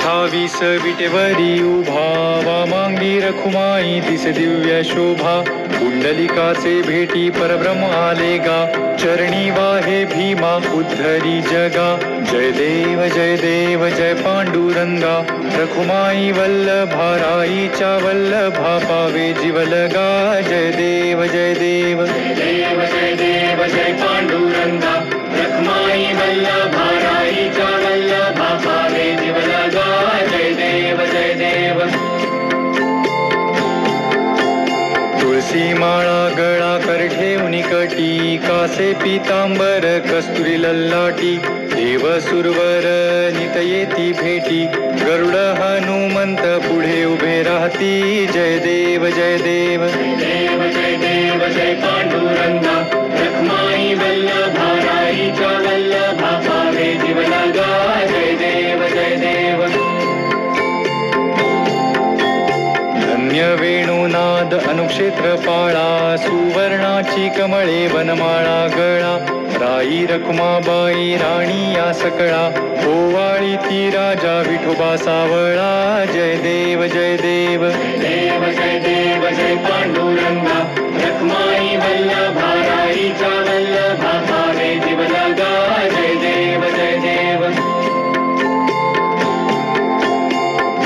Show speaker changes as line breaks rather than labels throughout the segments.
28 विटेवरी उभा वामांगी रखुमाई दिस दिव्य शोभा कुंडलिकाचे भेटी परब्रह्म आले गा चरणी वाहे भीमा उद्धरी जगा जय देव जय पांडुरंगा रखुमाई वल्लभा राईच्या वल्लभा पावे जीवलगा जय देव जय पांडुरंगा रखुमाई वल्लभा राईच्या वल्लभा पावे जीवलगा जय देव तुळसी माळा गळा कर ठेवणी कटी कासे पितांबर कस्तुरी लल्लाटी देव सुरवर नित येती भेटी गरुड हनुमंत पुढे उभे राहती जय देव जय पांडुरंगा रखुमाई वल्लभा राईच्या वल्लभा पावे जीवलगा जय देव धन्य वेणुनाद अनुक्षेत्र पाळा सुवर्णाची कमळे वनमाळा गळा राई रखुमाबाई राणी या सकळा ओवाळी ती राजा विठोबा सावळा जय देव जय पांडुरंगा रखुमाई वल्लभा राईच्या वल्लभा पावे जीवलगा जय देव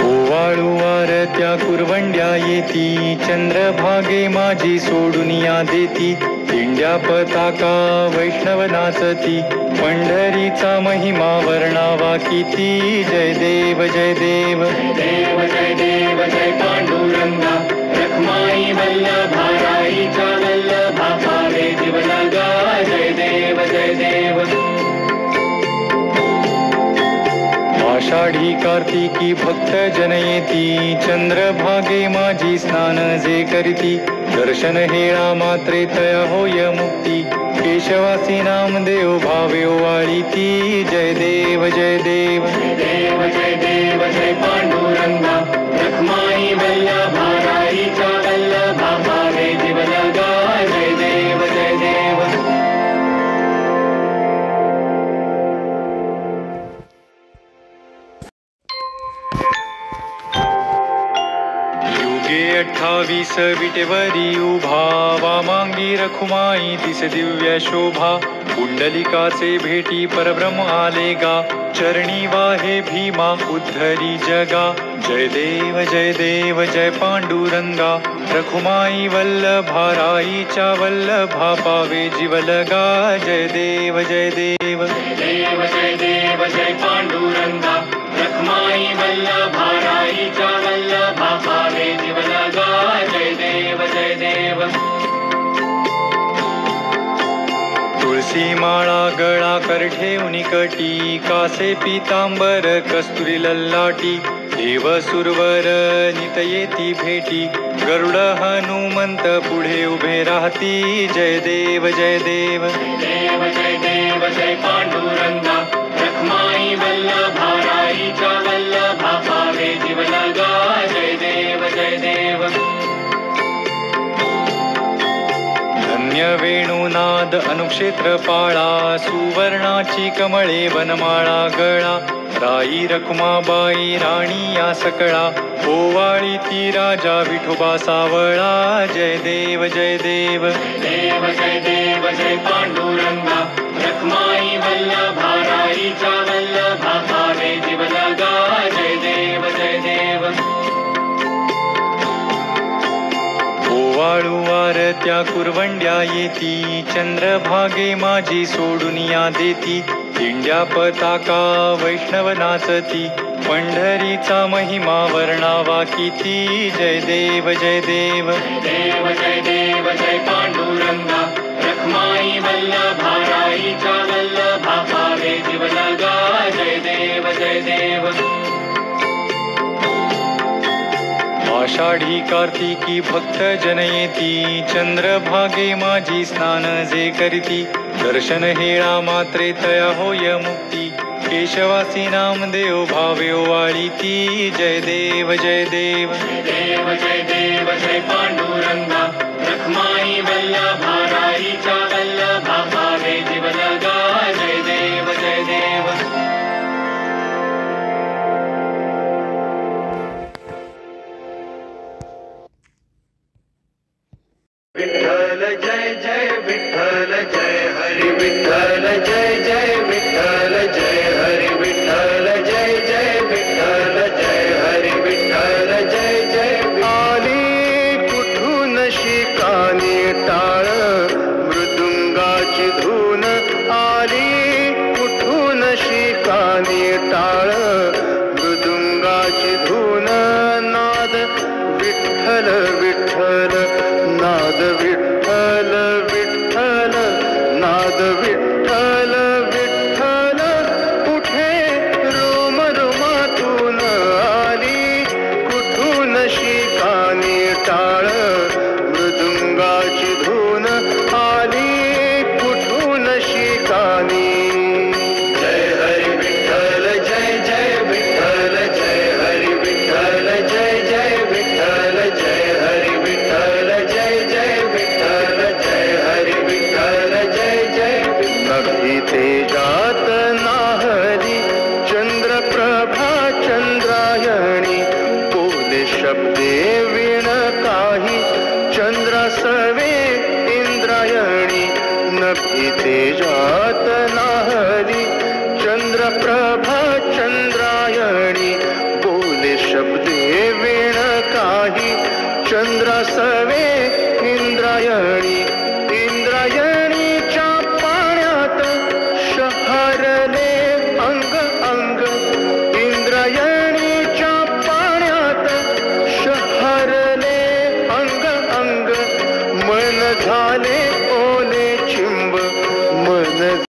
ओवाळू वारत्या कुरवंड्या येती चंद्रभागे माझी सोडून या देती दिंड्या पताका वैष्णव नाचती पंढरीचा महिमा वर्णावा किती जय देव जय पांडुरंगा रखुमाई वल्लभा राईच्या वल्लभा पावे जीवलगा जय देव आषाढी कार्तिकी भक्त जन येती चंद्रभागे माझी स्नान जे करीती दर्शन हेळा मात्रे तया होय मुक्ती केशवासी नामदेव भावे ओवाळीती जय देव जय पांडुरंगा रखुमाई वल्लभा राईच्या वल्लभा पावे जीवलगा जय देव युगे 28 विटेवरी उभा वामांगी रखुमाई दिस दिव्य शोभा कुंडलिकाचे भेटी परब्रह्म आले गा चरणी वाहे भीमा उद्धरी जगा जय देव जय पांडुरंगा रखुमाई वल्लभा राईच्या वल्लभा पावे जीवलगा जय देव जय पांडुरंगा रखुमाई वल्लभा राईच्या वल्लभा पावे जीवलगा जय देव तुळसी माळा गळा कर ठेवणी कटी कासे पितांबर कस्तुरी लल्लाटी देव सुरवर नित येती भेटी गरुड हनुमंत पुढे उभे राहती जय देव जय पांडुरंगा रखुमाई वल्लभा राईच्या वल्लभा पावे जीवलगा जय देव धन्य वेणुनाद अनुक्षेत्र पाळा सुवर्णाची कमळे वनमाळा गळा राई रखुमाबाई राणी या सकळा ओवाळी ती राजा विठोबा सावळा जय देव जय पांडुरंगा रखुमाई वल्लभा राईच्या वल्लभा पावे जीवलगा जय देव ओवाळू वारत्या कुरवंड्या येती चंद्रभागे माझी सोडून या देती दिंड्या पताका वैष्णव नाचती पंढरीचा महिमा वर्णावा किती जय देव जय पांडुरंगा रखुमाई वल्लभा राईच्या वल्लभा पावे जीवलगा जय देव आषाढी कार्तिकी भक्त जन येती चंद्रभागे माझी स्नान जे करीती दर्शन हेळा मात्रे तया होय मुक्ती केशवासी नामदेव भावे ओवाळीती जय देव जय पांडुरंगा रखुमाई वल्लभा राईच्या वल्लभा पावे जीवलगा जय देव
विठ्ठल जय जय विठ्ठल जय हरी विठ्ठल जय जय विठ्ठल जय हरी विठ्ठल जय जय आली कुठून शिकानी टाळ मृदुंगाची धून आली कुठून शिकानी टाळ मृदुंगाची धून नाद विठ्ठल विठ्ठल नाद विठ्ठल विठ्ठल नाद विठ्ठल विठ्ठल कुठे रोम रोमातून आली कुठून शिकानी टाळ मृदुंगाची धून आली कुठून शिकानी जय हरी विठ्ठल जय जय विठ्ठल जय हरी विठ्ठल जय जय विठ्ठल जय हरी विठ्ठल जय जय विठ्ठल जय हरी विठ्ठल जय जय नभी तेजात नाहरी चंद्रप्रभा चंद्रायणी बोले शब्दे विण काही चंद्रासवे इंद्रायणी नभी तेजात नाहरी चंद्रप्रभा चंद्रायणी बोले शब्दे विण काही चंद्रासवे इंद्रायणी